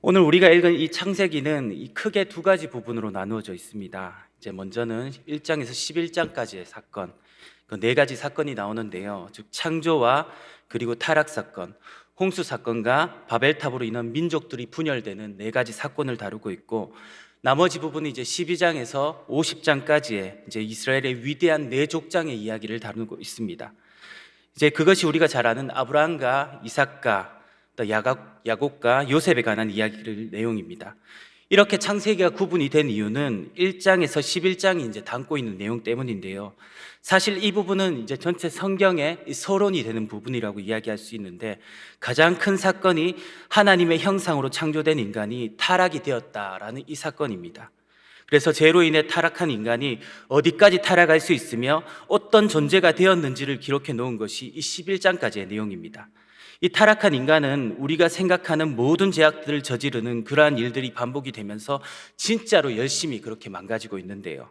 오늘 우리가 읽은 이 창세기는 크게 두 가지 부분으로 나누어져 있습니다. 이제 먼저는 1장에서 11장까지의 사건, 그 네 가지 사건이 나오는데요. 즉 창조와 그리고 타락 사건, 홍수 사건과 바벨탑으로 인한 민족들이 분열되는 네 가지 사건을 다루고 있고, 나머지 부분은 이제 12장에서 50장까지의 이제 이스라엘의 위대한 네 족장의 이야기를 다루고 있습니다. 이제 그것이 우리가 잘 아는 아브라함과 이삭과 또 야곱과 요셉에 관한 이야기를 내용입니다. 이렇게 창세기가 구분이 된 이유는 1장에서 11장이 이제 담고 있는 내용 때문인데요. 사실 이 부분은 이제 전체 성경의 서론이 되는 부분이라고 이야기할 수 있는데, 가장 큰 사건이 하나님의 형상으로 창조된 인간이 타락이 되었다라는 이 사건입니다. 그래서 죄로 인해 타락한 인간이 어디까지 타락할 수 있으며 어떤 존재가 되었는지를 기록해 놓은 것이 이 11장까지의 내용입니다. 이 타락한 인간은 우리가 생각하는 모든 죄악들을 저지르는 그러한 일들이 반복이 되면서 진짜로 열심히 그렇게 망가지고 있는데요.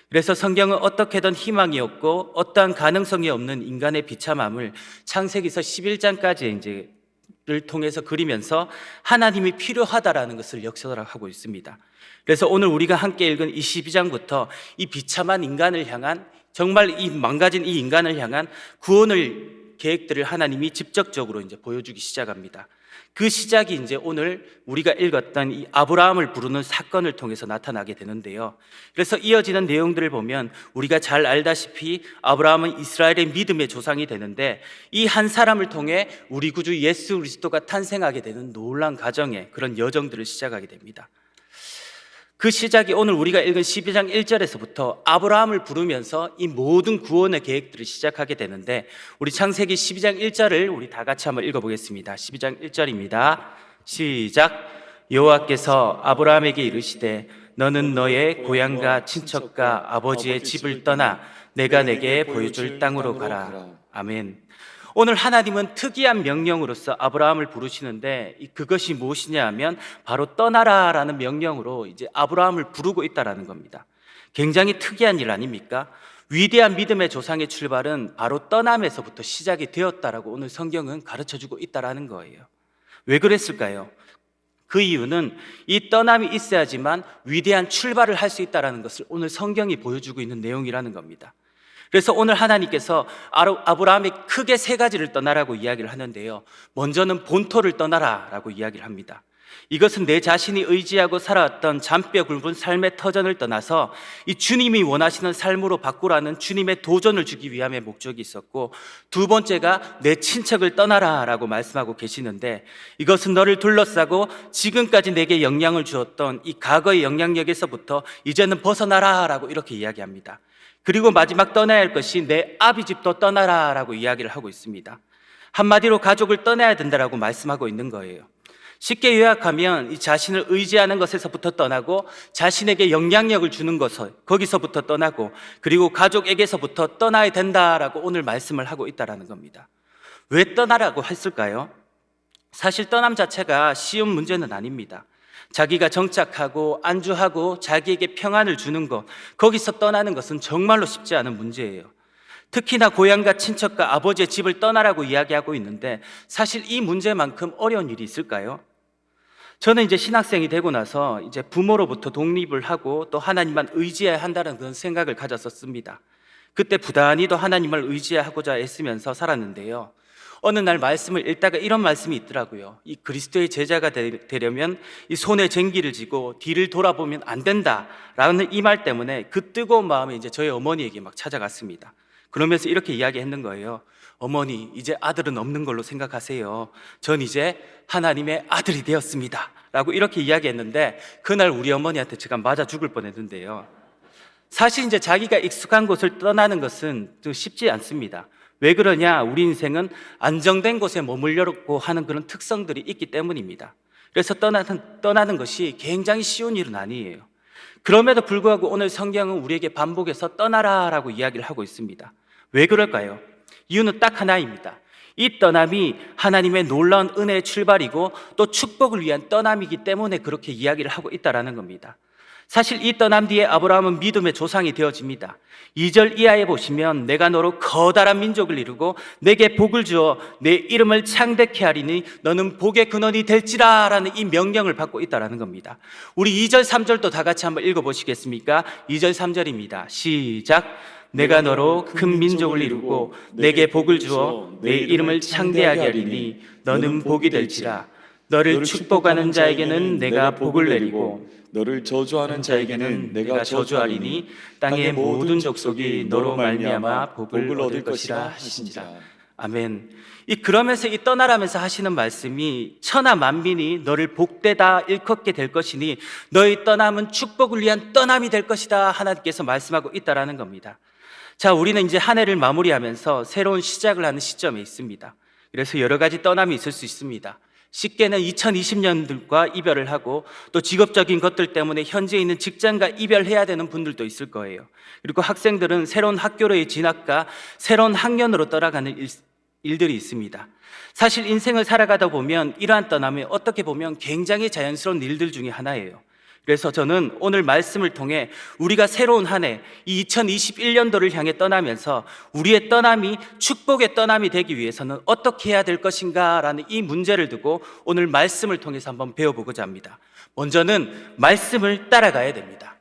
그래서 성경은 어떻게든 희망이 없고 어떠한 가능성이 없는 인간의 비참함을 창세기서 11장까지 이제를 통해서 그리면서 하나님이 필요하다라는 것을 역설하고 있습니다. 그래서 오늘 우리가 함께 읽은 이 12장부터 이 비참한 인간을 향한, 정말 이 망가진 이 인간을 향한 구원을 계획들을 하나님이 직접적으로 이제 보여주기 시작합니다. 그 시작이 이제 오늘 우리가 읽었던 이 아브라함을 부르는 사건을 통해서 나타나게 되는데요. 그래서 이어지는 내용들을 보면 우리가 잘 알다시피 아브라함은 이스라엘의 믿음의 조상이 되는데, 이 한 사람을 통해 우리 구주 예수 그리스도가 탄생하게 되는 놀라운 가정의 그런 여정들을 시작하게 됩니다. 그 시작이 오늘 우리가 읽은 12장 1절에서부터 아브라함을 부르면서 이 모든 구원의 계획들을 시작하게 되는데, 우리 창세기 12장 1절을 우리 다 같이 한번 읽어보겠습니다. 12장 1절입니다. 시작. 여호와께서 아브라함에게 이르시되 너는 너의 고향과 친척과 아버지의 집을 떠나 내가 내게 보여줄 땅으로 가라. 아멘. 오늘 하나님은 특이한 명령으로서 아브라함을 부르시는데, 그것이 무엇이냐 하면 바로 떠나라라는 명령으로 이제 아브라함을 부르고 있다라는 겁니다. 굉장히 특이한 일 아닙니까? 위대한 믿음의 조상의 출발은 바로 떠남에서부터 시작이 되었다라고 오늘 성경은 가르쳐주고 있다라는 거예요. 왜 그랬을까요? 그 이유는 이 떠남이 있어야지만 위대한 출발을 할 수 있다라는 것을 오늘 성경이 보여주고 있는 내용이라는 겁니다. 그래서 오늘 하나님께서 아브라함이 크게 세 가지를 떠나라고 이야기를 하는데요. 먼저는 본토를 떠나라라고 이야기를 합니다. 이것은 내 자신이 의지하고 살아왔던 잔뼈 굵은 삶의 터전을 떠나서 이 주님이 원하시는 삶으로 바꾸라는 주님의 도전을 주기 위함의 목적이 있었고, 두 번째가 내 친척을 떠나라라고 말씀하고 계시는데, 이것은 너를 둘러싸고 지금까지 내게 영향을 주었던 이 과거의 영향력에서부터 이제는 벗어나라라고 이렇게 이야기합니다. 그리고 마지막 떠나야 할 것이 내 아비 집도 떠나라라고 이야기를 하고 있습니다. 한마디로 가족을 떠나야 된다라고 말씀하고 있는 거예요. 쉽게 요약하면 이 자신을 의지하는 것에서부터 떠나고, 자신에게 영향력을 주는 거기서부터 떠나고, 그리고 가족에게서부터 떠나야 된다라고 오늘 말씀을 하고 있다라는 겁니다. 왜 떠나라고 했을까요? 사실 떠남 자체가 쉬운 문제는 아닙니다. 자기가 정착하고 안주하고 자기에게 평안을 주는 것, 거기서 떠나는 것은 정말로 쉽지 않은 문제예요. 특히나 고향과 친척과 아버지의 집을 떠나라고 이야기하고 있는데, 사실 이 문제만큼 어려운 일이 있을까요? 저는 이제 신학생이 되고 나서 이제 부모로부터 독립을 하고 또 하나님만 의지해야 한다는 그런 생각을 가졌었습니다. 그때 부단히도 하나님을 의지하고자 애쓰면서 살았는데요. 어느 날 말씀을 읽다가 이런 말씀이 있더라고요. 이 그리스도의 제자가 되려면 이 손에 쟁기를 쥐고 뒤를 돌아보면 안 된다라는 이 말 때문에 그 뜨거운 마음이 이제 저희 어머니에게 막 찾아갔습니다. 그러면서 이렇게 이야기했는 거예요. 어머니, 이제 아들은 없는 걸로 생각하세요. 전 이제 하나님의 아들이 되었습니다 라고 이렇게 이야기했는데, 그날 우리 어머니한테 제가 맞아 죽을 뻔했는데요. 사실 이제 자기가 익숙한 곳을 떠나는 것은 좀 쉽지 않습니다. 왜 그러냐? 우리 인생은 안정된 곳에 머물려고 하는 그런 특성들이 있기 때문입니다. 그래서 떠나는 것이 굉장히 쉬운 일은 아니에요. 그럼에도 불구하고 오늘 성경은 우리에게 반복해서 떠나라라고 이야기를 하고 있습니다. 왜 그럴까요? 이유는 딱 하나입니다. 이 떠남이 하나님의 놀라운 은혜의 출발이고 또 축복을 위한 떠남이기 때문에 그렇게 이야기를 하고 있다라는 겁니다. 사실 이 떠남 뒤에 아브라함은 믿음의 조상이 되어집니다. 2절 이하에 보시면 내가 너로 커다란 민족을 이루고 내게 복을 주어 내 이름을 창대케 하리니 너는 복의 근원이 될지라 라는 이 명령을 받고 있다는 겁니다. 우리 2절 3절도 다 같이 한번 읽어보시겠습니까? 2절 3절입니다. 시작. 내가 너로 큰 민족을 이루고 내게 복을 주어 내 이름을 창대하게 하리니 너는 복이 될지라. 너를 축복하는 자에게는 내가 복을 내리고 너를 저주하는 자에게는 내가 저주하리니 땅의 모든 족속이 너로 말미암아 복을 얻을 것이라 하신지라. 아멘. 그러면서 이 떠나라면서 하시는 말씀이 천하 만민이 너를 복되다 일컫게 될 것이니 너의 떠남은 축복을 위한 떠남이 될 것이다 하나님께서 말씀하고 있다라는 겁니다. 자, 우리는 이제 한 해를 마무리하면서 새로운 시작을 하는 시점에 있습니다. 그래서 여러 가지 떠남이 있을 수 있습니다. 쉽게는 2020년들과 이별을 하고 또 직업적인 것들 때문에 현재 있는 직장과 이별해야 되는 분들도 있을 거예요. 그리고 학생들은 새로운 학교로의 진학과 새로운 학년으로 떠나가는 일들이 있습니다. 사실 인생을 살아가다 보면 이러한 떠남이 어떻게 보면 굉장히 자연스러운 일들 중에 하나예요. 그래서 저는 오늘 말씀을 통해 우리가 새로운 한 해, 이 2021년도를 향해 떠나면서 우리의 떠남이 축복의 떠남이 되기 위해서는 어떻게 해야 될 것인가 라는 이 문제를 두고 오늘 말씀을 통해서 한번 배워보고자 합니다. 먼저는 말씀을 따라가야 됩니다.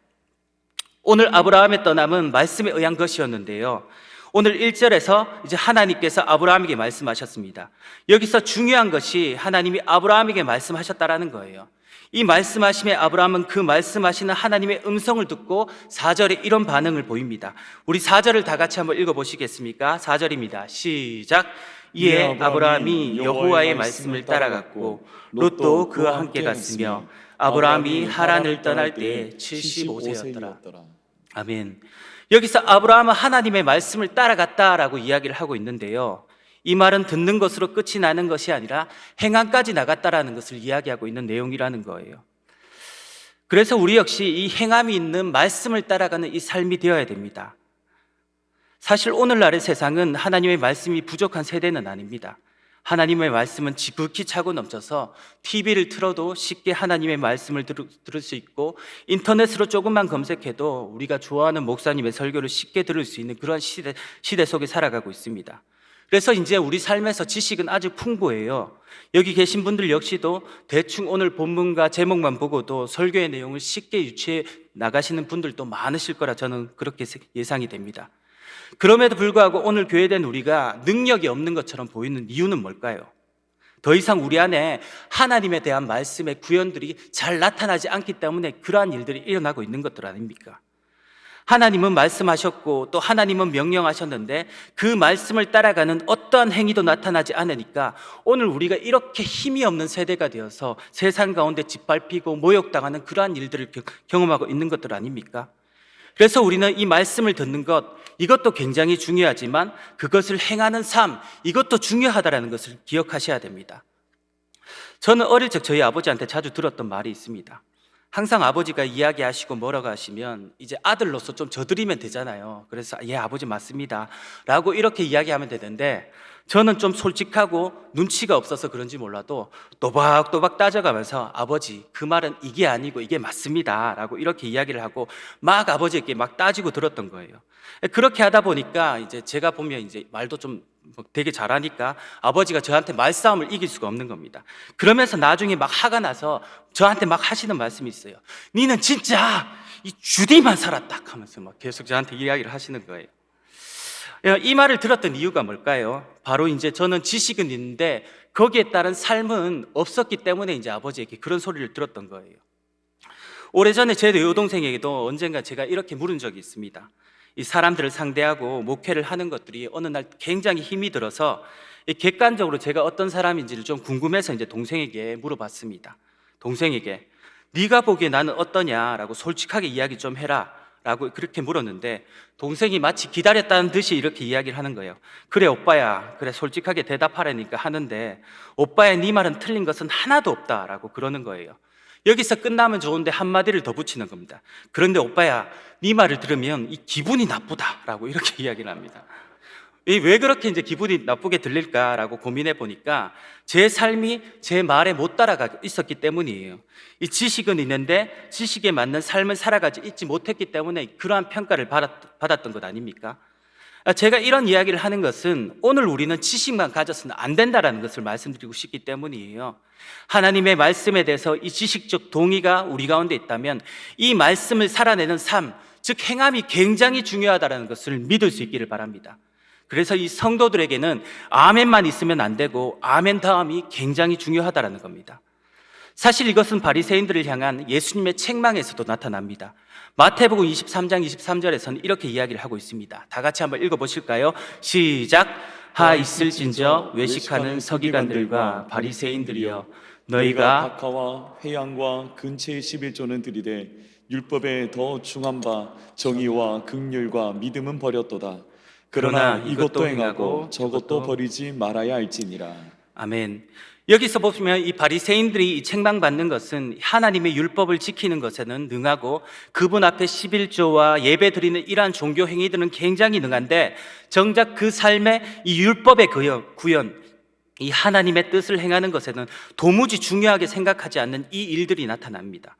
오늘 아브라함의 떠남은 말씀에 의한 것이었는데요. 오늘 1절에서 이제 하나님께서 아브라함에게 말씀하셨습니다. 여기서 중요한 것이 하나님이 아브라함에게 말씀하셨다라는 거예요. 이 말씀하심에 아브라함은 그 말씀하시는 하나님의 음성을 듣고 4절에 이런 반응을 보입니다. 우리 4절을 다 같이 한번 읽어보시겠습니까? 4절입니다. 시작. 이에 아브라함이 여호와의 말씀을 따라갔고 롯도 그와 함께 갔으며 아브라함이 하란을 떠날 때 75세였더라. 아멘. 여기서 아브라함은 하나님의 말씀을 따라갔다라고 이야기를 하고 있는데요. 이 말은 듣는 것으로 끝이 나는 것이 아니라 행함까지 나갔다라는 것을 이야기하고 있는 내용이라는 거예요. 그래서 우리 역시 이 행함이 있는 말씀을 따라가는 이 삶이 되어야 됩니다. 사실 오늘날의 세상은 하나님의 말씀이 부족한 세대는 아닙니다. 하나님의 말씀은 지극히 차고 넘쳐서 TV를 틀어도 쉽게 하나님의 말씀을 들을 수 있고 인터넷으로 조금만 검색해도 우리가 좋아하는 목사님의 설교를 쉽게 들을 수 있는 그런 시대 속에 살아가고 있습니다. 그래서 이제 우리 삶에서 지식은 아주 풍부해요. 여기 계신 분들 역시도 대충 오늘 본문과 제목만 보고도 설교의 내용을 쉽게 유추해 나가시는 분들도 많으실 거라 저는 그렇게 예상이 됩니다. 그럼에도 불구하고 오늘 교회된 우리가 능력이 없는 것처럼 보이는 이유는 뭘까요? 더 이상 우리 안에 하나님에 대한 말씀의 구현들이 잘 나타나지 않기 때문에 그러한 일들이 일어나고 있는 것들 아닙니까? 하나님은 말씀하셨고 또 하나님은 명령하셨는데 그 말씀을 따라가는 어떠한 행위도 나타나지 않으니까 오늘 우리가 이렇게 힘이 없는 세대가 되어서 세상 가운데 짓밟히고 모욕당하는 그러한 일들을 경험하고 있는 것들 아닙니까? 그래서 우리는 이 말씀을 듣는 것, 이것도 굉장히 중요하지만 그것을 행하는 삶, 이것도 중요하다는 것을 기억하셔야 됩니다. 저는 어릴 적 저희 아버지한테 자주 들었던 말이 있습니다. 항상 아버지가 이야기하시고 뭐라고 하시면 이제 아들로서 좀 져드리면 되잖아요. 그래서 예, 아버지 맞습니다 라고 이렇게 이야기하면 되는데 저는 좀 솔직하고 눈치가 없어서 그런지 몰라도 또박또박 따져가면서 아버지 그 말은 이게 아니고 이게 맞습니다 라고 이렇게 이야기를 하고 막 아버지에게 막 따지고 들었던 거예요. 그렇게 하다 보니까 이제 제가 보면 이제 말도 좀 되게 잘하니까 아버지가 저한테 말싸움을 이길 수가 없는 겁니다. 그러면서 나중에 막 화가 나서 저한테 막 하시는 말씀이 있어요. 니는 진짜 이 주디만 살았다 하면서 막 계속 저한테 이야기를 하시는 거예요. 이 말을 들었던 이유가 뭘까요? 바로 이제 저는 지식은 있는데 거기에 따른 삶은 없었기 때문에 이제 아버지에게 그런 소리를 들었던 거예요. 오래전에 제 여동생에게도 언젠가 제가 이렇게 물은 적이 있습니다. 이 사람들을 상대하고 목회를 하는 것들이 어느 날 굉장히 힘이 들어서 객관적으로 제가 어떤 사람인지를 좀 궁금해서 이제 동생에게 물어봤습니다. 동생에게 네가 보기에 나는 어떠냐라고 솔직하게 이야기 좀 해라 라고 그렇게 물었는데 동생이 마치 기다렸다는 듯이 이렇게 이야기를 하는 거예요. 그래 오빠야, 그래 솔직하게 대답하라니까 하는데 오빠야 네 말은 틀린 것은 하나도 없다 라고 그러는 거예요. 여기서 끝나면 좋은데 한마디를 더 붙이는 겁니다. 그런데 오빠야 네 말을 들으면 이 기분이 나쁘다 라고 이렇게 이야기를 합니다. 왜 그렇게 이제 기분이 나쁘게 들릴까라고 고민해 보니까 제 삶이 제 말에 못 따라가고 있었기 때문이에요. 이 지식은 있는데 지식에 맞는 삶을 살아가지 있지 못했기 때문에 그러한 평가를 받았던 것 아닙니까? 제가 이런 이야기를 하는 것은 오늘 우리는 지식만 가졌으면 안 된다라는 것을 말씀드리고 싶기 때문이에요. 하나님의 말씀에 대해서 이 지식적 동의가 우리 가운데 있다면 이 말씀을 살아내는 삶, 즉 행함이 굉장히 중요하다는 것을 믿을 수 있기를 바랍니다. 그래서 이 성도들에게는 아멘만 있으면 안 되고 아멘 다음이 굉장히 중요하다는 겁니다. 사실 이것은 바리새인들을 향한 예수님의 책망에서도 나타납니다. 마태복음 23장 23절에서는 이렇게 이야기를 하고 있습니다. 다 같이 한번 읽어보실까요? 시작! 하 있을진저 외식하는 서기관들과 바리새인들이여 너희가 박하와 회양과 근체의 11조는 들이되 율법에 더 중한 바 정의와 긍휼과 믿음은 버렸도다. 그러나 이것도 행하고 저것도 버리지 말아야 할지니라. 아멘. 여기서 보시면 이 바리새인들이 이 책망받는 것은 하나님의 율법을 지키는 것에는 능하고 그분 앞에 11조와 예배 드리는 이러한 종교 행위들은 굉장히 능한데 정작 그 삶의 이 율법의 구현, 이 하나님의 뜻을 행하는 것에는 도무지 중요하게 생각하지 않는 이 일들이 나타납니다.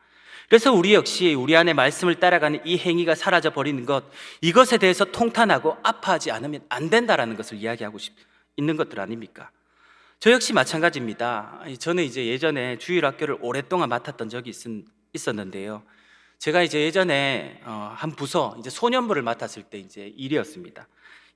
그래서 우리 역시 우리 안에 말씀을 따라가는 이 행위가 사라져 버리는 것, 이것에 대해서 통탄하고 아파하지 않으면 안 된다라는 것을 이야기하고 있는 것들 아닙니까? 저 역시 마찬가지입니다. 저는 이제 예전에 주일학교를 오랫동안 맡았던 적이 있었는데요. 제가 이제 예전에 한 부서 이제 소년부를 맡았을 때 이제 일이었습니다.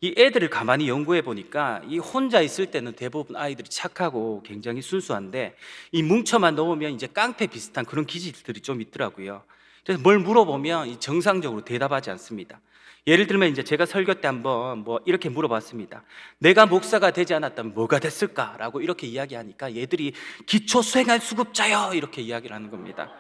이 애들을 가만히 연구해 보니까 이 혼자 있을 때는 대부분 아이들이 착하고 굉장히 순수한데 이 뭉쳐만 놓으면 이제 깡패 비슷한 그런 기질들이 좀 있더라고요. 그래서 뭘 물어보면 정상적으로 대답하지 않습니다. 예를 들면 이제 제가 설교 때 한번 이렇게 물어봤습니다. 내가 목사가 되지 않았다면 뭐가 됐을까라고 이렇게 이야기하니까 얘들이 기초 수행할 수급자요 이렇게 이야기를 하는 겁니다.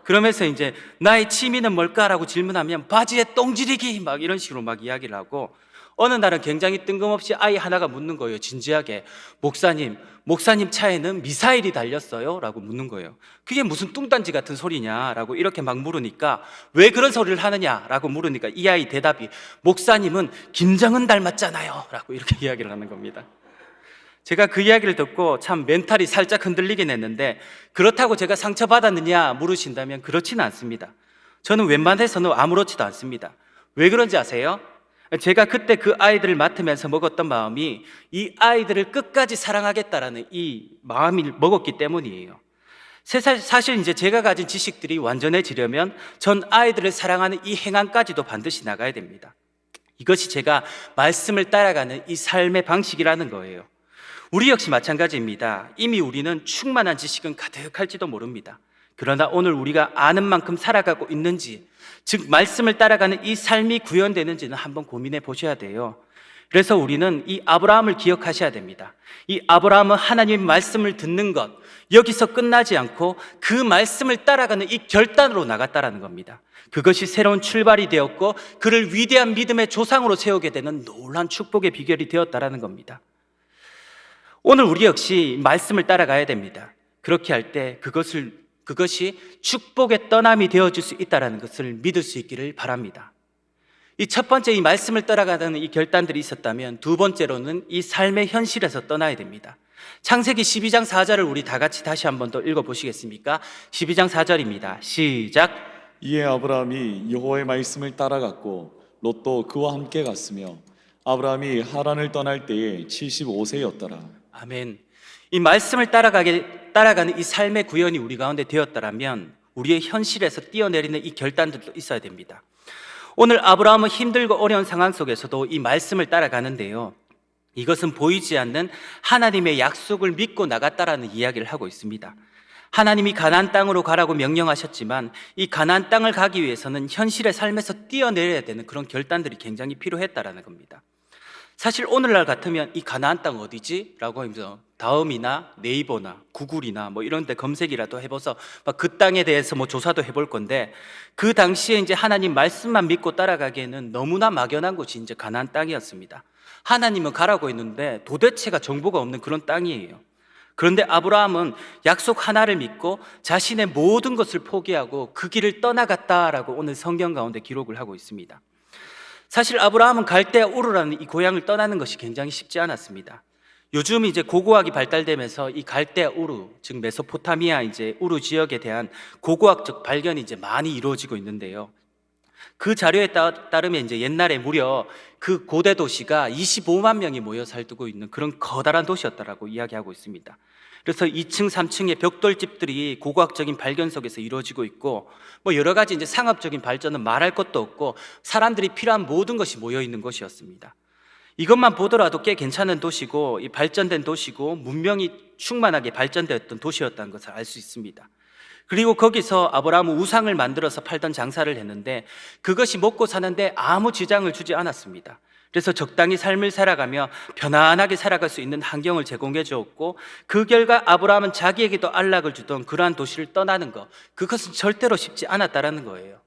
그러면서 이제 나의 취미는 뭘까라고 질문하면 바지에 똥지리기 막 이런 식으로 막 이야기를 하고 어느 날은 굉장히 뜬금없이 아이 하나가 묻는 거예요. 진지하게 목사님 차에는 미사일이 달렸어요? 라고 묻는 거예요. 그게 무슨 뚱딴지 같은 소리냐라고 이렇게 막 물으니까 왜 그런 소리를 하느냐라고 물으니까 이 아이 대답이 목사님은 김정은 닮았잖아요 라고 이렇게 이야기를 하는 겁니다. 제가 그 이야기를 듣고 참 멘탈이 살짝 흔들리긴 했는데 그렇다고 제가 상처받았느냐 물으신다면 그렇지는 않습니다. 저는 웬만해서는 아무렇지도 않습니다. 왜 그런지 아세요? 제가 그때 그 아이들을 맡으면서 먹었던 마음이 이 아이들을 끝까지 사랑하겠다라는 이 마음을 먹었기 때문이에요. 사실 이제 제가 가진 지식들이 완전해지려면 전 아이들을 사랑하는 이 행함까지도 반드시 나가야 됩니다. 이것이 제가 말씀을 따라가는 이 삶의 방식이라는 거예요. 우리 역시 마찬가지입니다. 이미 우리는 충만한 지식은 가득할지도 모릅니다. 그러나 오늘 우리가 아는 만큼 살아가고 있는지, 즉 말씀을 따라가는 이 삶이 구현되는지는 한번 고민해 보셔야 돼요. 그래서 우리는 이 아브라함을 기억하셔야 됩니다. 이 아브라함은 하나님의 말씀을 듣는 것, 여기서 끝나지 않고 그 말씀을 따라가는 이 결단으로 나갔다라는 겁니다. 그것이 새로운 출발이 되었고 그를 위대한 믿음의 조상으로 세우게 되는 놀라운 축복의 비결이 되었다라는 겁니다. 오늘 우리 역시 말씀을 따라가야 됩니다. 그렇게 할 때 그것이 축복의 떠남이 되어줄 수 있다는 것을 믿을 수 있기를 바랍니다. 이 첫 번째 이 말씀을 따라가는 이 결단들이 있었다면 두 번째로는 이 삶의 현실에서 떠나야 됩니다. 창세기 12장 4절을 우리 다 같이 다시 한번 더 읽어보시겠습니까? 12장 4절입니다. 시작. 이에 아브라함이 여호와의 말씀을 따라갔고 롯도 그와 함께 갔으며 아브라함이 하란을 떠날 때에 75세였더라. 아멘. 이 말씀을 따라가는 이 삶의 구현이 우리 가운데 되었다면 우리의 현실에서 뛰어내리는 이 결단들도 있어야 됩니다. 오늘 아브라함은 힘들고 어려운 상황 속에서도 이 말씀을 따라가는데요. 이것은 보이지 않는 하나님의 약속을 믿고 나갔다라는 이야기를 하고 있습니다. 하나님이 가나안 땅으로 가라고 명령하셨지만 이 가나안 땅을 가기 위해서는 현실의 삶에서 뛰어내려야 되는 그런 결단들이 굉장히 필요했다라는 겁니다. 사실 오늘날 같으면 이 가나안 땅 어디지? 라고 하면서 다음이나 네이버나 구글이나 이런 데 검색이라도 해봐서 그 땅에 대해서 조사도 해볼 건데 그 당시에 이제 하나님 말씀만 믿고 따라가기에는 너무나 막연한 곳이 이제 가나안 땅이었습니다. 하나님은 가라고 했는데 도대체가 정보가 없는 그런 땅이에요. 그런데 아브라함은 약속 하나를 믿고 자신의 모든 것을 포기하고 그 길을 떠나갔다라고 오늘 성경 가운데 기록을 하고 있습니다. 사실 아브라함은 갈대아 우르라는 이 고향을 떠나는 것이 굉장히 쉽지 않았습니다. 요즘 이제 고고학이 발달되면서 이 갈대아 우르, 즉 메소포타미아 이제 우르 지역에 대한 고고학적 발견이 이제 많이 이루어지고 있는데요. 그 자료에 따르면 이제 옛날에 무려 그 고대 도시가 25만 명이 모여 살고 있는 그런 커다란 도시였다라고 이야기하고 있습니다. 그래서 2층, 3층의 벽돌집들이 고고학적인 발견 속에서 이루어지고 있고, 뭐 여러 가지 이제 상업적인 발전은 말할 것도 없고 사람들이 필요한 모든 것이 모여 있는 곳이었습니다. 이것만 보더라도 꽤 괜찮은 도시고, 이 발전된 도시고, 문명이 충만하게 발전되었던 도시였다는 것을 알 수 있습니다. 그리고 거기서 아브라함은 우상을 만들어서 팔던 장사를 했는데 그것이 먹고 사는데 아무 지장을 주지 않았습니다. 그래서 적당히 삶을 살아가며 편안하게 살아갈 수 있는 환경을 제공해 주었고, 그 결과 아브라함은 자기에게도 안락을 주던 그러한 도시를 떠나는 것, 그것은 절대로 쉽지 않았다라는 거예요.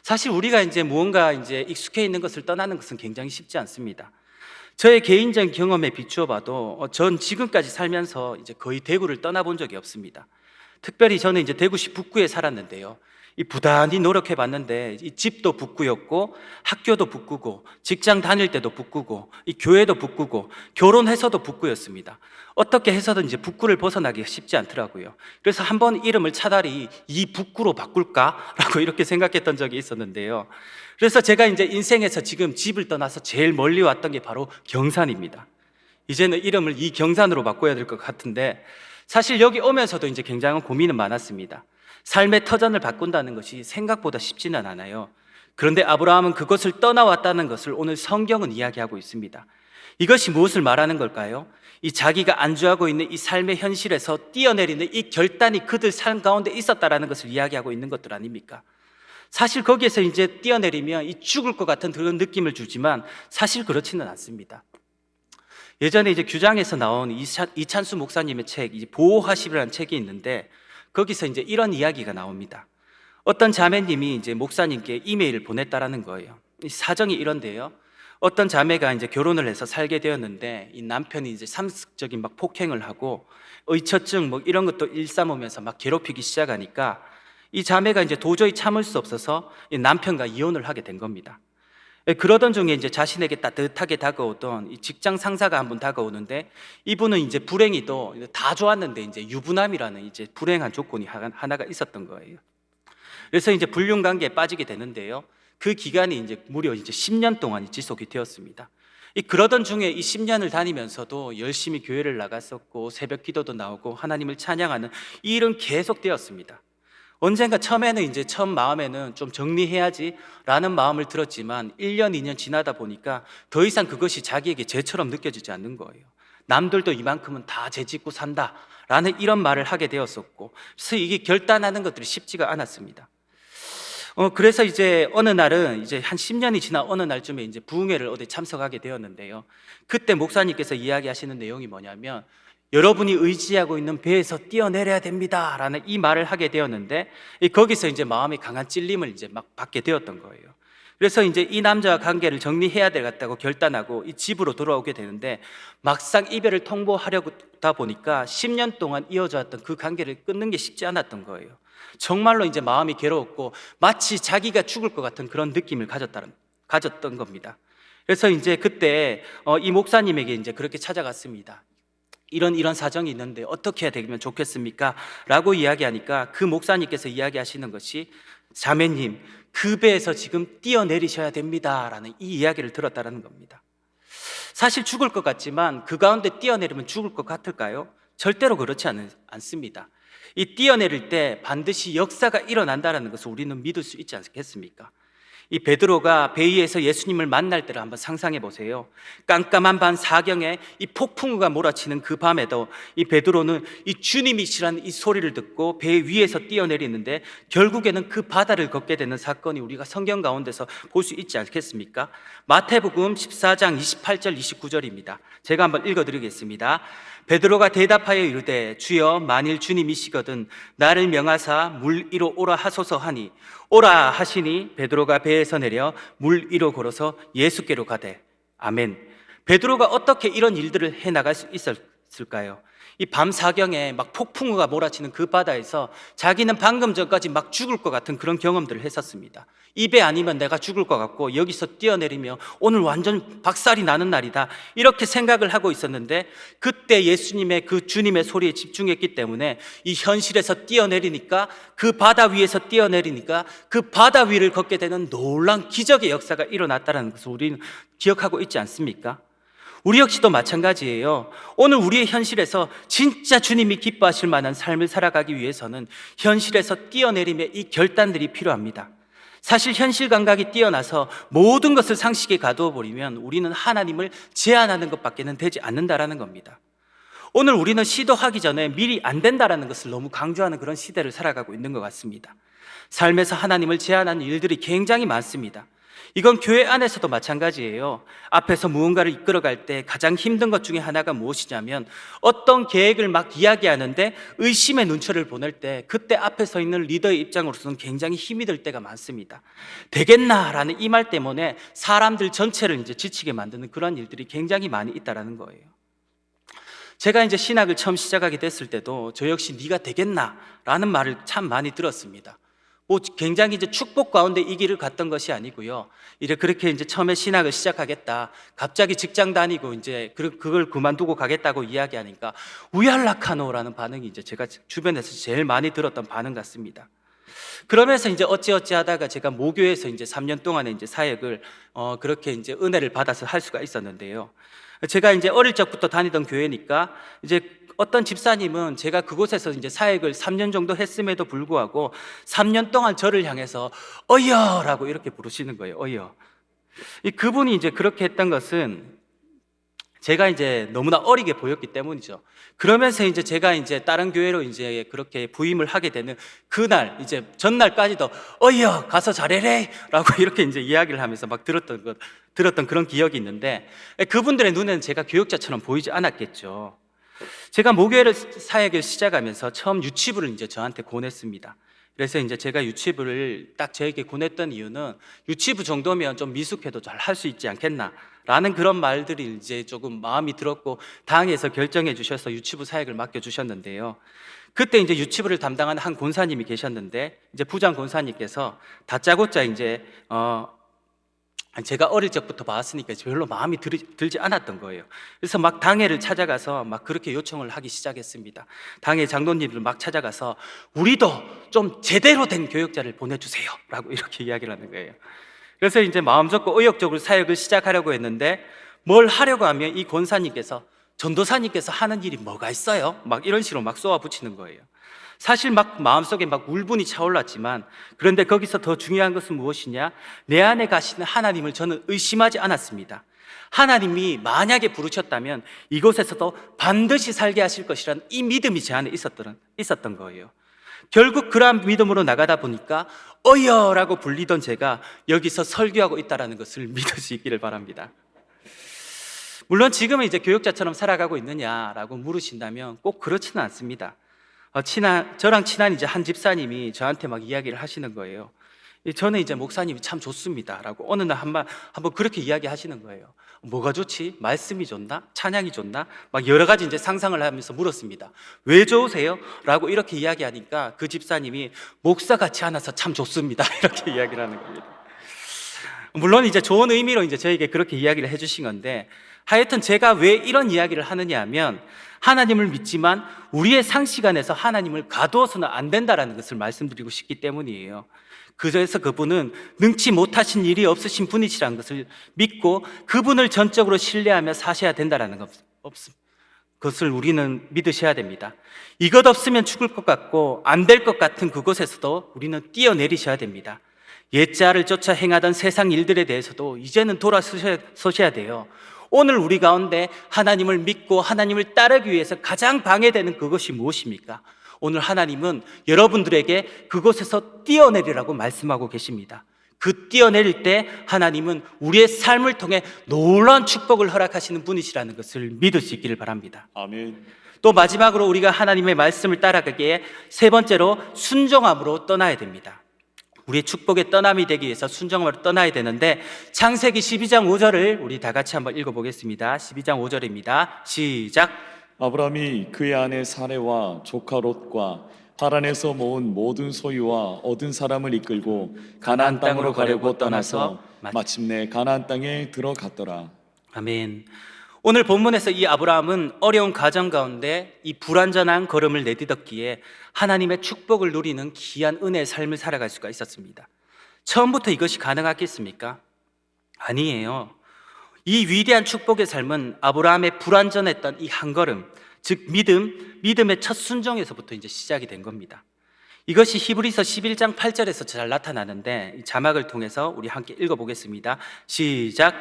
사실 우리가 이제 무언가 이제 익숙해 있는 것을 떠나는 것은 굉장히 쉽지 않습니다. 저의 개인적인 경험에 비추어 봐도 전 지금까지 살면서 이제 거의 대구를 떠나본 적이 없습니다. 특별히 저는 이제 대구시 북구에 살았는데요. 이 부단히 노력해 봤는데 이 집도 북구였고, 학교도 북구고, 직장 다닐 때도 북구고, 이 교회도 북구고, 결혼해서도 북구였습니다. 어떻게 해서든 이제 북구를 벗어나기 쉽지 않더라고요. 그래서 한번 이름을 차라리 이 북구로 바꿀까라고 이렇게 생각했던 적이 있었는데요. 그래서 제가 이제 인생에서 지금 집을 떠나서 제일 멀리 왔던 게 바로 경산입니다. 이제는 이름을 이 경산으로 바꿔야 될 것 같은데, 사실 여기 오면서도 이제 굉장한 고민은 많았습니다. 삶의 터전을 바꾼다는 것이 생각보다 쉽지는 않아요. 그런데 아브라함은 그것을 떠나왔다는 것을 오늘 성경은 이야기하고 있습니다. 이것이 무엇을 말하는 걸까요? 이 자기가 안주하고 있는 이 삶의 현실에서 뛰어내리는 이 결단이 그들 삶 가운데 있었다라는 것을 이야기하고 있는 것들 아닙니까? 사실 거기에서 이제 뛰어내리면 이 죽을 것 같은 그런 느낌을 주지만 사실 그렇지는 않습니다. 예전에 이제 규장에서 나온 이찬수 목사님의 책, 이제 보호하십이라는 책이 있는데 거기서 이제 이런 이야기가 나옵니다. 어떤 자매님이 이제 목사님께 이메일을 보냈다라는 거예요. 이 사정이 이런데요. 어떤 자매가 이제 결혼을 해서 살게 되었는데 이 남편이 이제 상습적인 막 폭행을 하고 의처증 뭐 이런 것도 일삼으면서 막 괴롭히기 시작하니까 이 자매가 이제 도저히 참을 수 없어서 이 남편과 이혼을 하게 된 겁니다. 그러던 중에 이제 자신에게 따뜻하게 다가오던 이 직장 상사가 한 분 다가오는데, 이분은 이제 불행히도 다 좋았는데 이제 유부남이라는 이제 불행한 조건이 하나가 있었던 거예요. 그래서 이제 불륜 관계에 빠지게 되는데요. 그 기간이 이제 무려 이제 10년 동안이 지속이 되었습니다. 그러던 중에 이 10년을 다니면서도 열심히 교회를 나갔었고 새벽 기도도 나오고 하나님을 찬양하는 이 일은 계속되었습니다. 언젠가 처음에는 이제 처음 마음에는 좀 정리해야지 라는 마음을 들었지만 1년, 2년 지나다 보니까 더 이상 그것이 자기에게 죄처럼 느껴지지 않는 거예요. 남들도 이만큼은 다 죄 짓고 산다 라는 이런 말을 하게 되었었고, 그래서 이게 결단하는 것들이 쉽지가 않았습니다. 그래서 이제 어느 날은 이제 한 10년이 지나 어느 날쯤에 이제 부흥회를 어디 참석하게 되었는데요. 그때 목사님께서 이야기하시는 내용이 뭐냐면, 여러분이 의지하고 있는 배에서 뛰어내려야 됩니다 라는 이 말을 하게 되었는데, 거기서 이제 마음이 강한 찔림을 이제 막 받게 되었던 거예요. 그래서 이제 이 남자와 관계를 정리해야 되겠다고 결단하고 이 집으로 돌아오게 되는데, 막상 이별을 통보하려다 보니까 10년 동안 이어져 왔던 그 관계를 끊는 게 쉽지 않았던 거예요. 정말로 이제 마음이 괴로웠고 마치 자기가 죽을 것 같은 그런 느낌을 가졌던 겁니다. 그래서 이제 그때 이 목사님에게 이제 그렇게 찾아갔습니다. 이런 사정이 있는데 어떻게 해야 되면 좋겠습니까? 라고 이야기하니까 그 목사님께서 이야기하시는 것이, 자매님, 그 배에서 지금 뛰어내리셔야 됩니다 라는 이 이야기를 들었다는 겁니다. 사실 죽을 것 같지만 그 가운데 뛰어내리면 죽을 것 같을까요? 절대로 그렇지 않습니다. 이 뛰어내릴 때 반드시 역사가 일어난다는 것을 우리는 믿을 수 있지 않겠습니까? 이 베드로가 배 위에서 예수님을 만날 때를 한번 상상해 보세요. 깜깜한 밤 사경에 이 폭풍우가 몰아치는 그 밤에도 이 베드로는 이 주님이시라는 이 소리를 듣고 배 위에서 뛰어내리는데, 결국에는 그 바다를 걷게 되는 사건이 우리가 성경 가운데서 볼 수 있지 않겠습니까? 마태복음 14장 28절 29절입니다. 제가 한번 읽어드리겠습니다. 베드로가 대답하여 이르되, 주여, 만일 주님이시거든 나를 명하사 물 위로 오라 하소서 하니, 오라 하시니 베드로가 배에서 내려 물 위로 걸어서 예수께로 가되. 아멘. 베드로가 어떻게 이런 일들을 해나갈 수 있었을까요? 이 밤 사경에 막 폭풍우가 몰아치는 그 바다에서 자기는 방금 전까지 막 죽을 것 같은 그런 경험들을 했었습니다. 이 배 아니면 내가 죽을 것 같고 여기서 뛰어내리며 오늘 완전 박살이 나는 날이다, 이렇게 생각을 하고 있었는데 그때 예수님의 그 주님의 소리에 집중했기 때문에 이 현실에서 뛰어내리니까, 그 바다 위에서 뛰어내리니까 그 바다 위를 걷게 되는 놀라운 기적의 역사가 일어났다는 것을 우리는 기억하고 있지 않습니까? 우리 역시도 마찬가지예요. 오늘 우리의 현실에서 진짜 주님이 기뻐하실 만한 삶을 살아가기 위해서는 현실에서 뛰어내림의 이 결단들이 필요합니다. 사실 현실 감각이 뛰어나서 모든 것을 상식에 가두어 버리면 우리는 하나님을 제한하는 것밖에는 되지 않는다라는 겁니다. 오늘 우리는 시도하기 전에 미리 안 된다라는 것을 너무 강조하는 그런 시대를 살아가고 있는 것 같습니다. 삶에서 하나님을 제한하는 일들이 굉장히 많습니다. 이건 교회 안에서도 마찬가지예요. 앞에서 무언가를 이끌어갈 때 가장 힘든 것 중에 하나가 무엇이냐면, 어떤 계획을 막 이야기하는데 의심의 눈초리를 보낼 때 그때 앞에 서 있는 리더의 입장으로서는 굉장히 힘이 들 때가 많습니다. 되겠나라는 이 말 때문에 사람들 전체를 이제 지치게 만드는 그런 일들이 굉장히 많이 있다라는 거예요. 제가 이제 신학을 처음 시작하게 됐을 때도 저 역시 네가 되겠나라는 말을 참 많이 들었습니다. 굉장히 이제 축복 가운데 이 길을 갔던 것이 아니고요. 그렇게 이제 처음에 신학을 시작하겠다, 갑자기 직장 다니고 이제 그걸 그만두고 가겠다고 이야기하니까 우얄락하노라는 반응이 이제 제가 주변에서 제일 많이 들었던 반응 같습니다. 그러면서 이제 어찌어찌 하다가 제가 모교에서 이제 3년 동안의 이제 사역을 그렇게 이제 은혜를 받아서 할 수가 있었는데요. 제가 이제 어릴 적부터 다니던 교회니까 이제 어떤 집사님은 제가 그곳에서 이제 사역을 3년 정도 했음에도 불구하고 3년 동안 저를 향해서 어여라고 이렇게 부르시는 거예요. 어여. 그분이 이제 그렇게 했던 것은 제가 이제 너무나 어리게 보였기 때문이죠. 그러면서 이제 제가 이제 다른 교회로 이제 그렇게 부임을 하게 되는 그날, 이제 전날까지도 어여 가서 잘해래라고 이렇게 이제 이야기를 하면서 막 들었던 그런 기억이 있는데, 그분들의 눈에는 제가 교육자처럼 보이지 않았겠죠. 제가 모교회를 사역을 시작하면서 처음 유치부를 이제 저한테 권했습니다. 그래서 이제 제가 유치부를 딱 저에게 권했던 이유는 유치부 정도면 좀 미숙해도 잘 할 수 있지 않겠나라는 그런 말들이 이제 조금 마음이 들었고, 당에서 결정해 주셔서 유치부 사역을 맡겨 주셨는데요. 그때 이제 유치부를 담당하는 한 권사님이 계셨는데, 이제 부장 권사님께서 다짜고짜 이제 제가 어릴 적부터 봤으니까 별로 마음이 들지 않았던 거예요. 그래서 막 당회를 찾아가서 막 그렇게 요청을 하기 시작했습니다. 당회 장로님들 막 찾아가서 우리도 좀 제대로 된 교육자를 보내주세요 라고 이렇게 이야기를 하는 거예요. 그래서 이제 마음 잡고 의욕적으로 사역을 시작하려고 했는데, 뭘 하려고 하면 이 권사님께서 전도사님께서 하는 일이 뭐가 있어요? 막 이런 식으로 막 쏘아붙이는 거예요. 사실 막 마음속에 막 울분이 차올랐지만, 그런데 거기서 더 중요한 것은 무엇이냐? 내 안에 가시는 하나님을 저는 의심하지 않았습니다. 하나님이 만약에 부르셨다면 이곳에서도 반드시 살게 하실 것이라는 이 믿음이 제 안에 있었던 거예요. 결국 그러한 믿음으로 나가다 보니까 어여라고 불리던 제가 여기서 설교하고 있다는 것을 믿을 수 있기를 바랍니다. 물론 지금은 이제 교육자처럼 살아가고 있느냐라고 물으신다면 꼭 그렇지는 않습니다. 저랑 친한 이제 한 집사님이 저한테 막 이야기를 하시는 거예요. 저는 이제 목사님이 참 좋습니다라고 어느 날 한번 그렇게 이야기하시는 거예요. 뭐가 좋지? 말씀이 좋나? 찬양이 좋나? 막 여러 가지 이제 상상을 하면서 물었습니다. 왜 좋으세요? 라고 이렇게 이야기하니까 그 집사님이 목사 같지 않아서 참 좋습니다 이렇게 이야기를 하는 겁니다. 물론 이제 좋은 의미로 이제 저에게 그렇게 이야기를 해주신 건데, 하여튼 제가 왜 이런 이야기를 하느냐 하면, 하나님을 믿지만 우리의 상식 안에서 하나님을 가두어서는 안 된다라는 것을 말씀드리고 싶기 때문이에요. 그래서 그분은 능치 못하신 일이 없으신 분이시라는 것을 믿고 그분을 전적으로 신뢰하며 사셔야 된다라는 것을 우리는 믿으셔야 됩니다. 이것 없으면 죽을 것 같고 안 될 것 같은 그곳에서도 우리는 뛰어내리셔야 됩니다. 옛자를 쫓아 행하던 세상 일들에 대해서도 이제는 돌아서셔야 돼요. 오늘 우리 가운데 하나님을 믿고 하나님을 따르기 위해서 가장 방해되는 그것이 무엇입니까? 오늘 하나님은 여러분들에게 그곳에서 뛰어내리라고 말씀하고 계십니다. 그 뛰어내릴 때 하나님은 우리의 삶을 통해 놀라운 축복을 허락하시는 분이시라는 것을 믿을 수 있기를 바랍니다. 아멘. 또 마지막으로 우리가 하나님의 말씀을 따라가기에 세 번째로 순종함으로 떠나야 됩니다. 우리의 축복의 떠남이 되기 위해서 순종함으로 떠나야 되는데, 창세기 12장 5절을 우리 다 같이 한번 읽어보겠습니다. 12장 5절입니다. 시작. 아브라함이 그의 아내 사레와 조카 롯과 하란에서 모은 모든 소유와 얻은 사람을 이끌고 가나안 땅으로 가려고 떠나서 마침내 가나안 땅에 들어갔더라. 아멘. 오늘 본문에서 이 아브라함은 어려운 가정 가운데 이 불완전한 걸음을 내딛었기에 하나님의 축복을 누리는 귀한 은혜의 삶을 살아갈 수가 있었습니다. 처음부터 이것이 가능하겠습니까? 아니에요. 이 위대한 축복의 삶은 아브라함의 불완전했던 이 한 걸음, 즉 믿음의 첫 순종에서부터 이제 시작이 된 겁니다. 이것이 히브리서 11장 8절에서 잘 나타나는데 이 자막을 통해서 우리 함께 읽어보겠습니다. 시작.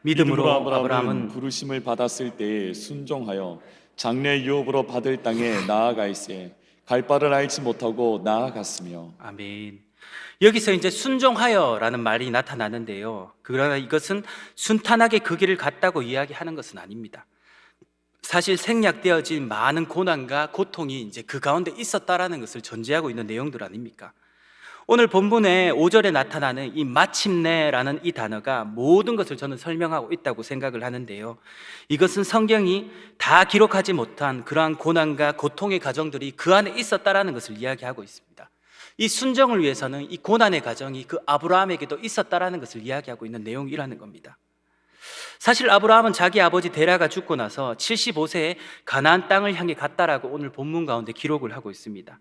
믿음으로 아브라함은 부르심을 받았을 때에 순종하여 장래 유업으로 받을 땅에 나아갈새 갈 바를 알지 못하고 나아갔으며. 아멘. 여기서 이제 순종하여라는 말이 나타나는데요. 그러나 이것은 순탄하게 그 길을 갔다고 이야기하는 것은 아닙니다. 사실 생략되어진 많은 고난과 고통이 이제 그 가운데 있었다라는 것을 전제하고 있는 내용들 아닙니까? 오늘 본문의 5절에 나타나는 이 마침내라는 이 단어가 모든 것을 저는 설명하고 있다고 생각을 하는데요. 이것은 성경이 다 기록하지 못한 그러한 고난과 고통의 과정들이 그 안에 있었다라는 것을 이야기하고 있습니다. 이 순종을 위해서는 이 고난의 과정이 그 아브라함에게도 있었다라는 것을 이야기하고 있는 내용이라는 겁니다. 사실 아브라함은 자기 아버지 데라가 죽고 나서 75세에 가나안 땅을 향해 갔다라고 오늘 본문 가운데 기록을 하고 있습니다.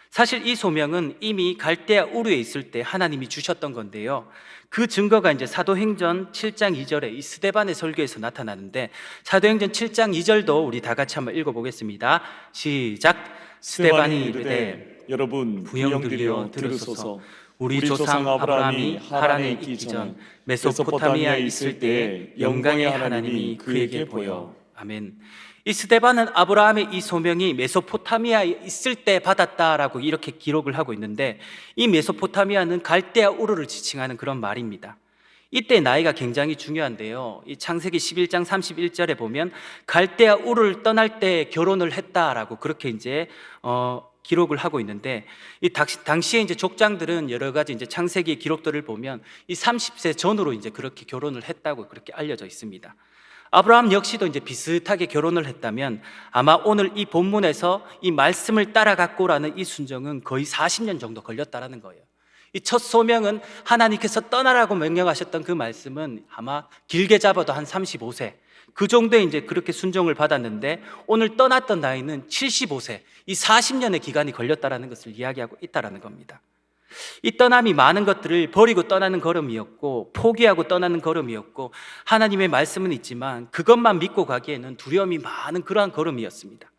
사실 이 소명은 이미 갈대아 우르에 있을 때 하나님이 주셨던 건데요. 그 증거가 이제 사도행전 7장 2절에 이 스데반의 설교에서 나타나는데 사도행전 7장 2절도 우리 다 같이 한번 읽어보겠습니다. 시작. 스데반이 이르되 여러분 부형 들려 들으소서. 우리 조상 아브라함이 하란에 있기 전 메소포타미아에 있을 때에 영광의 하나님이 그에게 보여. 아멘. 이 스데반은 아브라함의 이 소명이 메소포타미아에 있을 때 받았다라고 이렇게 기록을 하고 있는데 이 메소포타미아는 갈대아 우르를 지칭하는 그런 말입니다. 이때 나이가 굉장히 중요한데요. 이 창세기 11장 31절에 보면 갈대아 우르를 떠날 때 결혼을 했다라고 그렇게 이제 기록을 하고 있는데 이 당시에 이제 족장들은 여러 가지 이제 창세기 기록들을 보면 이 30세 전후로 이제 그렇게 결혼을 했다고 그렇게 알려져 있습니다. 아브라함 역시도 이제 비슷하게 결혼을 했다면 아마 오늘 이 본문에서 이 말씀을 따라갔고라는 이 순종은 거의 40년 정도 걸렸다라는 거예요. 이 첫 소명은 하나님께서 떠나라고 명령하셨던 그 말씀은 아마 길게 잡아도 한 35세 그 정도에 이제 그렇게 순종을 받았는데 오늘 떠났던 나이는 75세 이 40년의 기간이 걸렸다라는 것을 이야기하고 있다라는 겁니다. 이 떠남이 많은 것들을 버리고 떠나는 걸음이었고 포기하고 떠나는 걸음이었고 하나님의 말씀은 있지만 그것만 믿고 가기에는 두려움이 많은 그러한 걸음이었습니다.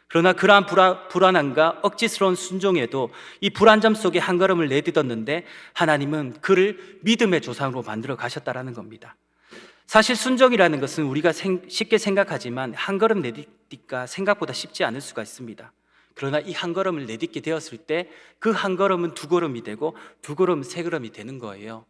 그러나 그러한 불안함과 억지스러운 순종에도 이 불안점 속에 한 걸음을 내딛었는데 하나님은 그를 믿음의 조상으로 만들어 가셨다라는 겁니다. 사실 순종이라는 것은 우리가 쉽게 생각하지만 한 걸음 내딛기가 생각보다 쉽지 않을 수가 있습니다. 그러나 이 한 걸음을 내딛게 되었을 때 그 한 걸음은 두 걸음이 되고 두 걸음은 세 걸음이 되는 거예요.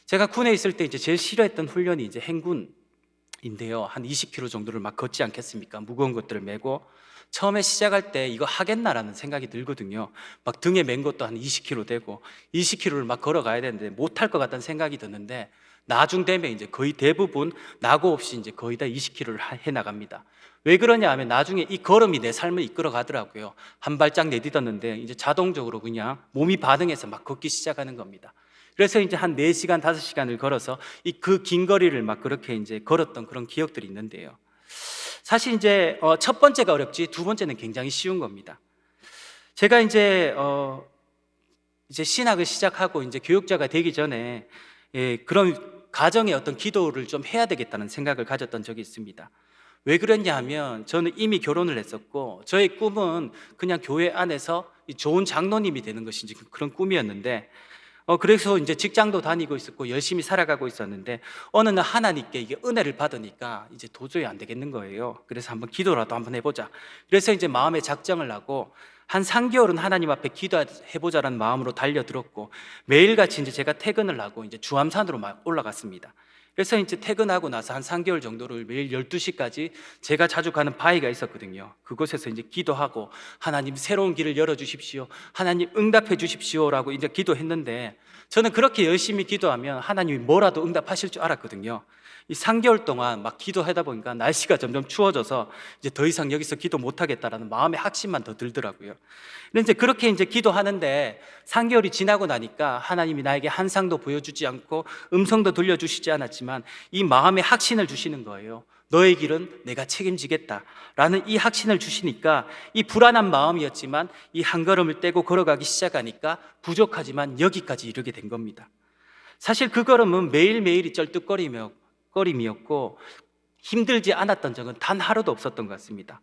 제가 군에 있을 때 이제 제일 싫어했던 훈련이 이제 행군인데요. 한 20km 정도를 막 걷지 않겠습니까? 무거운 것들을 메고 처음에 시작할 때 이거 하겠나라는 생각이 들거든요. 막 등에 맨 것도 한 20km 되고 20km를 막 걸어가야 되는데 못할 것 같다는 생각이 드는데 나중 되면 이제 거의 대부분 낙오 없이 이제 거의 다 20km를 해 나갑니다. 왜 그러냐 하면 나중에 이 걸음이 내 삶을 이끌어 가더라고요. 한 발짝 내딛었는데 이제 자동적으로 그냥 몸이 반응해서 막 걷기 시작하는 겁니다. 그래서 이제 한 4시간, 5시간을 걸어서 이 그 긴 거리를 막 그렇게 이제 걸었던 그런 기억들이 있는데요. 사실 이제 첫 번째가 어렵지 두 번째는 굉장히 쉬운 겁니다. 제가 이제 신학을 시작하고 이제 교육자가 되기 전에 그런 가정의 어떤 기도를 좀 해야 되겠다는 생각을 가졌던 적이 있습니다. 왜 그랬냐 하면 저는 이미 결혼을 했었고 저의 꿈은 그냥 교회 안에서 좋은 장로님이 되는 것이 이제 그런 꿈이었는데 그래서 이제 직장도 다니고 있었고 열심히 살아가고 있었는데 어느 날 하나님께 이게 은혜를 받으니까 이제 도저히 안 되겠는 거예요. 그래서 한번 기도라도 한번 해보자. 그래서 이제 마음에 작정을 하고 한 3개월은 하나님 앞에 기도해보자라는 마음으로 달려들었고 매일같이 이제 제가 퇴근을 하고 이제 주암산으로 막 올라갔습니다. 그래서 이제 퇴근하고 나서 한 3개월 정도를 매일 12시까지 제가 자주 가는 바위가 있었거든요. 그곳에서 이제 기도하고 하나님 새로운 길을 열어주십시오. 하나님 응답해 주십시오라고 이제 기도했는데 저는 그렇게 열심히 기도하면 하나님이 뭐라도 응답하실 줄 알았거든요. 이 3개월 동안 막 기도하다 보니까 날씨가 점점 추워져서 이제 더 이상 여기서 기도 못 하겠다라는 마음의 확신만 더 들더라고요. 근데 이제 그렇게 이제 기도하는데 3개월이 지나고 나니까 하나님이 나에게 한상도 보여주지 않고 음성도 들려주시지 않았지만 이 마음의 확신을 주시는 거예요. 너의 길은 내가 책임지겠다라는 이 확신을 주시니까 이 불안한 마음이었지만 이 한 걸음을 떼고 걸어가기 시작하니까 부족하지만 여기까지 이르게 된 겁니다. 사실 그 걸음은 매일매일이 쩔뚝거림이었고 힘들지 않았던 적은 단 하루도 없었던 것 같습니다.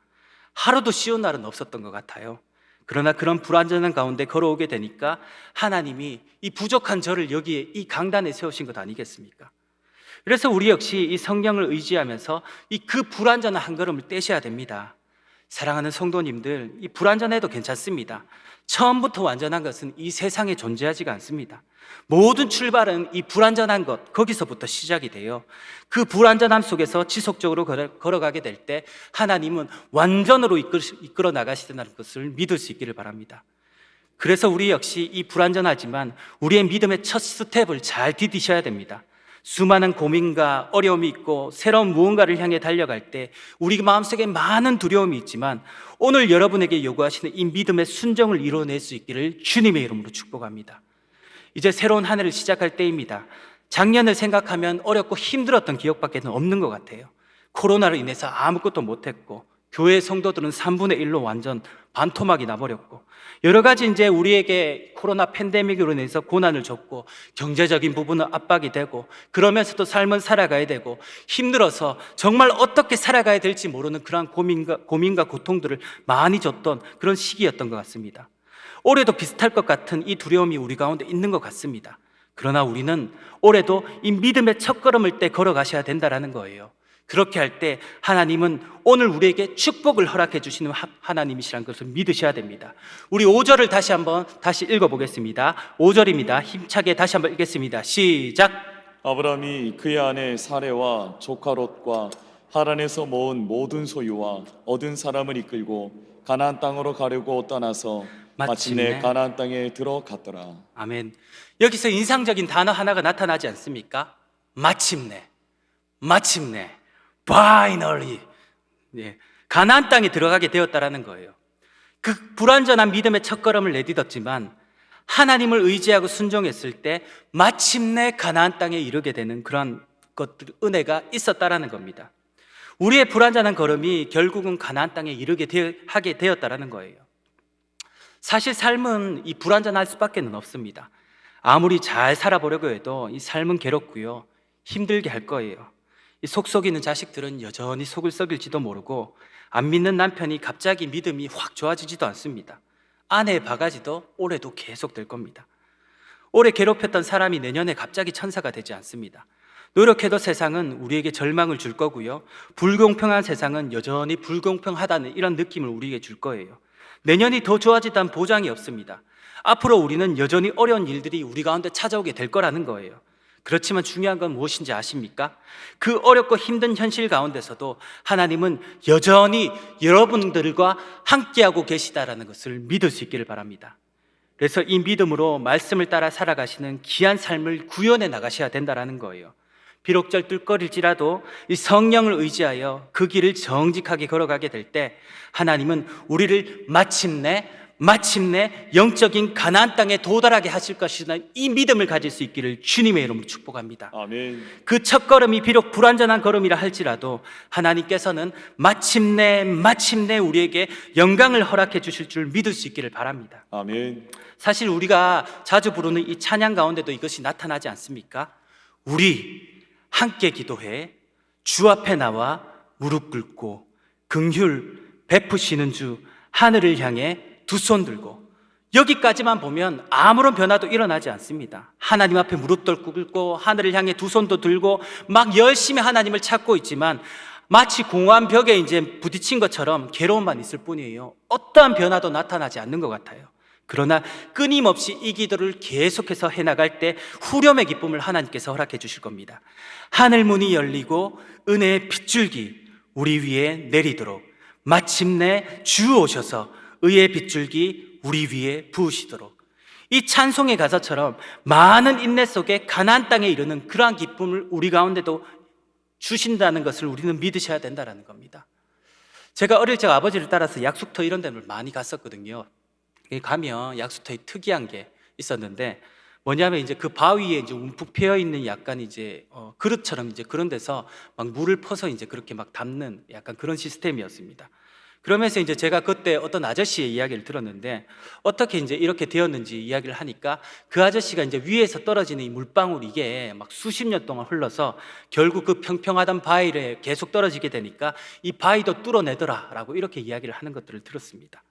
하루도 쉬운 날은 없었던 것 같아요. 그러나 그런 불완전한 가운데 걸어오게 되니까 하나님이 이 부족한 저를 여기에 이 강단에 세우신 것 아니겠습니까? 그래서 우리 역시 이 성령을 의지하면서 이 그 불완전한 한 걸음을 떼셔야 됩니다. 사랑하는 성도님들, 이 불완전해도 괜찮습니다. 처음부터 완전한 것은 이 세상에 존재하지가 않습니다. 모든 출발은 이 불완전한 것, 거기서부터 시작이 돼요. 그 불완전함 속에서 지속적으로 걸어가게 될 때 하나님은 완전으로 이끌어 나가시다는 것을 믿을 수 있기를 바랍니다. 그래서 우리 역시 이 불완전하지만 우리의 믿음의 첫 스텝을 잘 디디셔야 됩니다. 수많은 고민과 어려움이 있고 새로운 무언가를 향해 달려갈 때 우리 마음속에 많은 두려움이 있지만 오늘 여러분에게 요구하시는 이 믿음의 순종을 이뤄낼 수 있기를 주님의 이름으로 축복합니다. 이제 새로운 한 해를 시작할 때입니다. 작년을 생각하면 어렵고 힘들었던 기억밖에 없는 것 같아요. 코로나로 인해서 아무것도 못했고 교회 성도들은 3분의 1로 완전 반토막이 나버렸고 여러 가지 이제 우리에게 코로나 팬데믹으로 인해서 고난을 줬고 경제적인 부분은 압박이 되고 그러면서도 삶은 살아가야 되고 힘들어서 정말 어떻게 살아가야 될지 모르는 그런 고민과 고통들을 많이 줬던 그런 시기였던 것 같습니다. 올해도 비슷할 것 같은 이 두려움이 우리 가운데 있는 것 같습니다. 그러나 우리는 올해도 이 믿음의 첫걸음을 떼 걸어가셔야 된다는 거예요. 그렇게 할 때 하나님은 오늘 우리에게 축복을 허락해 주시는 하나님이시라는 것을 믿으셔야 됩니다. 우리 5절을 다시 읽어보겠습니다. 5절입니다. 힘차게 다시 한번 읽겠습니다. 시작. 아브라함이 그의 아내 사레와 조카 롯과 하란에서 모은 모든 소유와 얻은 사람을 이끌고 가나안 땅으로 가려고 떠나서 마침내 가나안 땅에 들어갔더라. 아멘. 여기서 인상적인 단어 하나가 나타나지 않습니까? 마침내. Finally. 가나안 땅에 들어가게 되었다라는 거예요. 그 불완전한 믿음의 첫걸음을 내딛었지만 하나님을 의지하고 순종했을 때 마침내 가나안 땅에 이르게 되는 그런 것들, 은혜가 있었다라는 겁니다. 우리의 불완전한 걸음이 결국은 가나안 땅에 하게 되었다라는 거예요. 사실 삶은 이 불완전할 수밖에 없습니다. 아무리 잘 살아보려고 해도 이 삶은 괴롭고요, 힘들게 할 거예요. 이 속 썩이는 자식들은 여전히 속을 썩일지도 모르고 안 믿는 남편이 갑자기 믿음이 확 좋아지지도 않습니다. 아내의 바가지도 올해도 계속 될 겁니다. 올해 괴롭혔던 사람이 내년에 갑자기 천사가 되지 않습니다. 노력해도 세상은 우리에게 절망을 줄 거고요, 불공평한 세상은 여전히 불공평하다는 이런 느낌을 우리에게 줄 거예요. 내년이 더 좋아지다는 보장이 없습니다. 앞으로 우리는 여전히 어려운 일들이 우리 가운데 찾아오게 될 거라는 거예요. 그렇지만 중요한 건 무엇인지 아십니까? 그 어렵고 힘든 현실 가운데서도 하나님은 여전히 여러분들과 함께하고 계시다라는 것을 믿을 수 있기를 바랍니다. 그래서 이 믿음으로 말씀을 따라 살아가시는 귀한 삶을 구현해 나가셔야 된다는 거예요. 비록 쩔뚝거릴지라도 이 성령을 의지하여 그 길을 정직하게 걸어가게 될 때 하나님은 우리를 마침내 영적인 가나안 땅에 도달하게 하실 것이라는 이 믿음을 가질 수 있기를 주님의 이름으로 축복합니다. 아멘. 그 첫걸음이 비록 불완전한 걸음이라 할지라도 하나님께서는 마침내 우리에게 영광을 허락해 주실 줄 믿을 수 있기를 바랍니다. 아멘. 사실 우리가 자주 부르는 이 찬양 가운데도 이것이 나타나지 않습니까? 우리 함께 기도해 주 앞에 나와 무릎 꿇고 긍휼 베푸시는 주 하늘을 향해 두 손 들고, 여기까지만 보면 아무런 변화도 일어나지 않습니다. 하나님 앞에 무릎 꿇고 하늘을 향해 두 손도 들고 막 열심히 하나님을 찾고 있지만 마치 공허한 벽에 이제 부딪힌 것처럼 괴로움만 있을 뿐이에요. 어떠한 변화도 나타나지 않는 것 같아요. 그러나 끊임없이 이 기도를 계속해서 해나갈 때 후렴의 기쁨을 하나님께서 허락해 주실 겁니다. 하늘 문이 열리고 은혜의 빗줄기 우리 위에 내리도록 마침내 주 오셔서 의의 빗줄기 우리 위에 부으시도록, 이 찬송의 가사처럼 많은 인내 속에 가나안 땅에 이르는 그러한 기쁨을 우리 가운데도 주신다는 것을 우리는 믿으셔야 된다는 겁니다. 제가 어릴 적 아버지를 따라서 약수터 이런 데를 많이 갔었거든요. 여기 가면 약수터에 특이한 게 있었는데 뭐냐면 이제 그 바위에 이제 움푹 패여 있는 약간 이제 그릇처럼 이제 그런 데서 막 물을 퍼서 이제 그렇게 막 담는 약간 그런 시스템이었습니다. 그러면서 이제 제가 그때 어떤 아저씨의 이야기를 들었는데 어떻게 이제 이렇게 되었는지 이야기를 하니까 그 아저씨가 이제 위에서 떨어지는 이 물방울 이게 막 수십 년 동안 흘러서 결국 그 평평하던 바위에 계속 떨어지게 되니까 이 바위도 뚫어내더라라고 이렇게 이야기를 하는 것들을 들었습니다.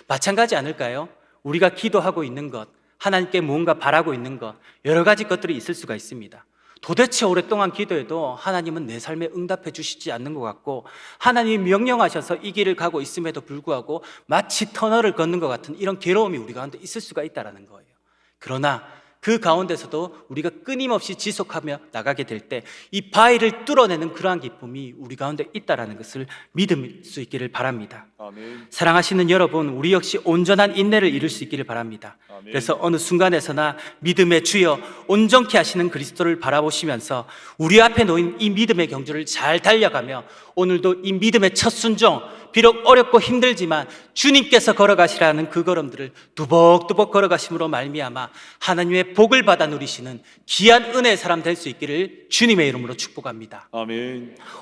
마찬가지 아닐까요? 우리가 기도하고 있는 것, 하나님께 무언가 바라고 있는 것, 여러 가지 것들이 있을 수가 있습니다. 도대체 오랫동안 기도해도 하나님은 내 삶에 응답해 주시지 않는 것 같고, 하나님이 명령하셔서 이 길을 가고 있음에도 불구하고 마치 터널을 걷는 것 같은 이런 괴로움이 우리 가운데 있을 수가 있다는 거예요. 그러나 그 가운데서도 우리가 끊임없이 지속하며 나가게 될 때 이 바위를 뚫어내는 그러한 기쁨이 우리 가운데 있다는 것을 믿을 수 있기를 바랍니다. 아멘. 사랑하시는 여러분, 우리 역시 온전한 인내를 이룰 수 있기를 바랍니다. 아멘. 그래서 어느 순간에서나 믿음의 주여 온전케 하시는 그리스도를 바라보시면서 우리 앞에 놓인 이 믿음의 경주를 잘 달려가며 오늘도 이 믿음의 첫 순종, 비록 어렵고 힘들지만 주님께서 걸어가시라는 그 걸음들을 두벅두벅 걸어가심으로 말미암아 하나님의 복을 받아 누리시는 귀한 은혜의 사람 될 수 있기를 주님의 이름으로 축복합니다. 아멘.